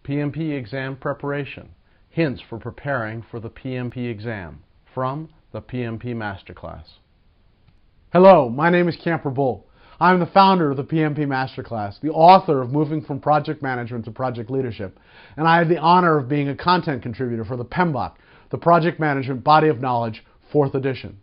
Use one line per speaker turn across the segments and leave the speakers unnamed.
PMP exam preparation. Hints for preparing for the PMP exam from the PMP Masterclass.
Hello, my name is Camper Bull. I'm the founder of the PMP Masterclass, the author of Moving from Project Management to Project Leadership, and I have the honor of being a content contributor for the PMBOK, the Project Management Body of Knowledge, 4th edition.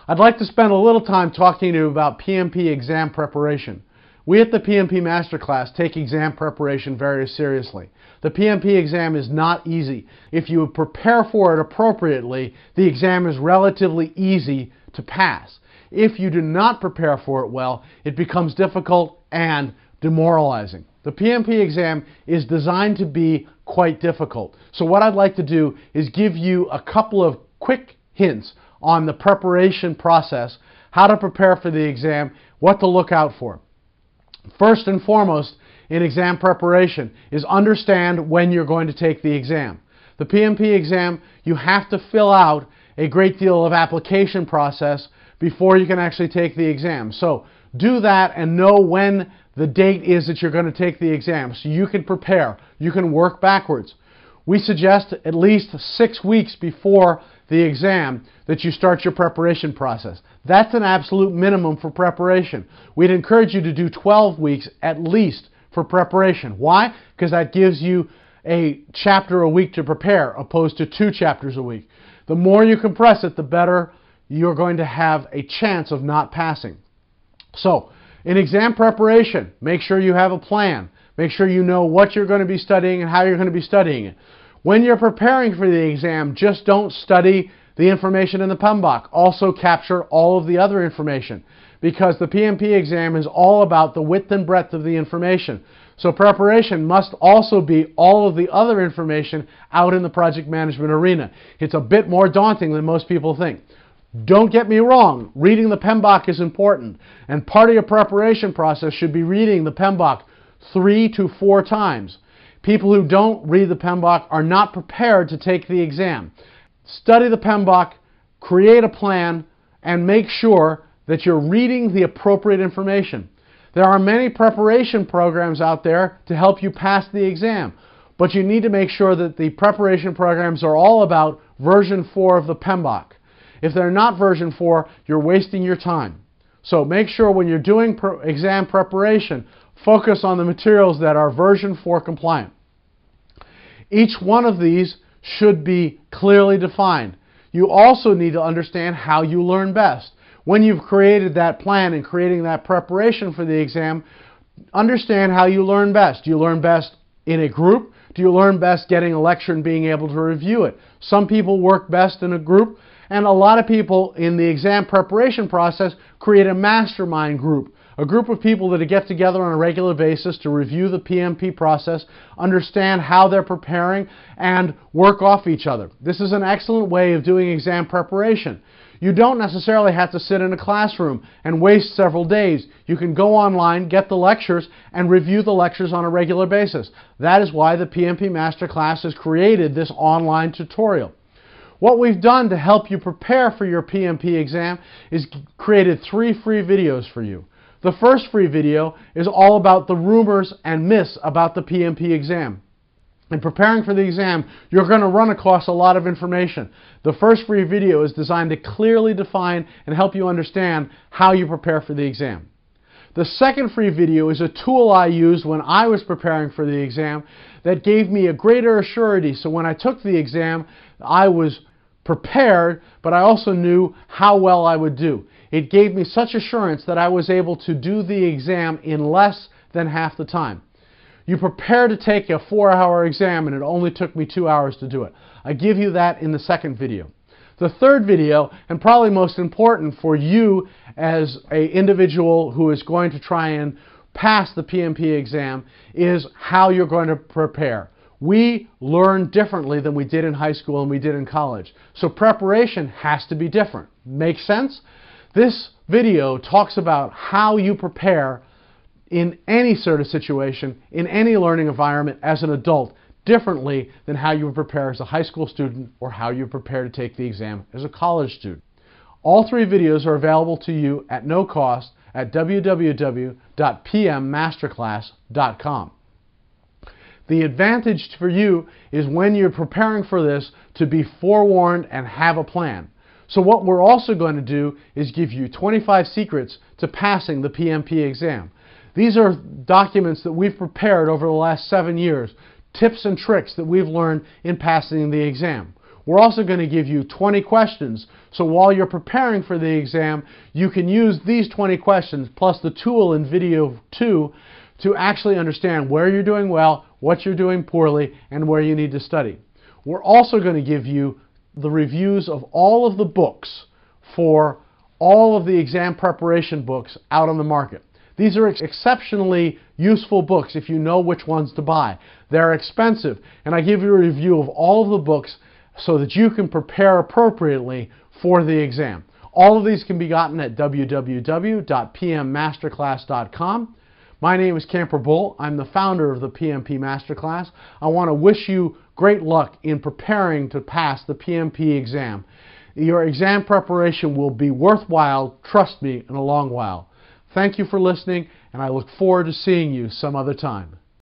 I'd like to spend a little time talking to you about PMP exam preparation. We at the PMP Masterclass take exam preparation very seriously. The PMP exam is not easy. If you prepare for it appropriately, the exam is relatively easy to pass. If you do not prepare for it well, it becomes difficult and demoralizing. The PMP exam is designed to be quite difficult. So what I'd like to do is give you a couple of quick hints on the preparation process, how to prepare for the exam, what to look out for. First and foremost in exam preparation is understand when you're going to take the exam. The PMP exam, you have to fill out a great deal of application process before you can actually take the exam. So do that and know when the date is that you're going to take the exam so you can prepare. You can work backwards. We suggest at least 6 weeks before the exam that you start your preparation process. That's an absolute minimum for preparation. We'd encourage you to do 12 weeks at least for preparation. Why? Because that gives you a chapter a week to prepare opposed to 2 chapters a week. The more you compress it, the better you're going to have a chance of not passing. So, in exam preparation, make sure you have a plan. Make sure you know what you're going to be studying and how you're going to be studying it. When you're preparing for the exam, just don't study the information in the PMBOK. Also capture all of the other information, because the PMP exam is all about the width and breadth of the information. So preparation must also be all of the other information out in the project management arena. It's a bit more daunting than most people think. Don't get me wrong, reading the PMBOK is important, and part of your preparation process should be reading the PMBOK 3 to 4 times. People who don't read the PMBOK are not prepared to take the exam. Study the PMBOK, create a plan, and make sure that you're reading the appropriate information. There are many preparation programs out there to help you pass the exam, but you need to make sure that the preparation programs are all about version 4 of the PMBOK. If they're not version 4, you're wasting your time. So make sure when you're doing exam preparation, focus on the materials that are version 4 compliant. Each one of these should be clearly defined. You also need to understand how you learn best. When you've created that plan and creating that preparation for the exam, understand how you learn best. Do you learn best in a group? Do you learn best getting a lecture and being able to review it? Some people work best in a group, and a lot of people in the exam preparation process create a mastermind group. A group of people that get together on a regular basis to review the PMP process, understand how they're preparing, and work off each other. This is an excellent way of doing exam preparation. You don't necessarily have to sit in a classroom and waste several days. You can go online, get the lectures, and review the lectures on a regular basis. That is why the PMP Masterclass has created this online tutorial. What we've done to help you prepare for your PMP exam is created 3 free videos for you. The first free video is all about the rumors and myths about the PMP exam. In preparing for the exam, you're going to run across a lot of information. The first free video is designed to clearly define and help you understand how you prepare for the exam. The second free video is a tool I used when I was preparing for the exam that gave me a greater assurity. So when I took the exam, I was prepared, but I also knew how well I would do. It gave me such assurance that I was able to do the exam in less than half the time. You prepare to take a 4-hour exam and it only took me 2 hours to do it. I give you that in the second video. The third video, and probably most important for you as an individual who is going to try and pass the PMP exam, is how you're going to prepare. We learn differently than we did in high school and we did in college. So preparation has to be different. Make sense? This video talks about how you prepare in any sort of situation, in any learning environment as an adult, differently than how you would prepare as a high school student or how you prepare to take the exam as a college student. All 3 videos are available to you at no cost at www.pmmasterclass.com. The advantage for you is when you're preparing for this to be forewarned and have a plan. So what we're also going to do is give you 25 secrets to passing the PMP exam. These are documents that we've prepared over the last 7 years, tips and tricks that we've learned in passing the exam. We're also going to give you 20 questions, so while you're preparing for the exam, you can use these 20 questions plus the tool in video 2 to actually understand where you're doing well, what you're doing poorly, and where you need to study. We're also going to give you the reviews of all of the books for all of the exam preparation books out on the market. These are exceptionally useful books if you know which ones to buy. They're expensive, and I give you a review of all of the books so that you can prepare appropriately for the exam. All of these can be gotten at www.pmmasterclass.com. My name is Camper Bull. I'm the founder of the PMP Masterclass. I want to wish you great luck in preparing to pass the PMP exam. Your exam preparation will be worthwhile, trust me, in a long while. Thank you for listening, and I look forward to seeing you some other time.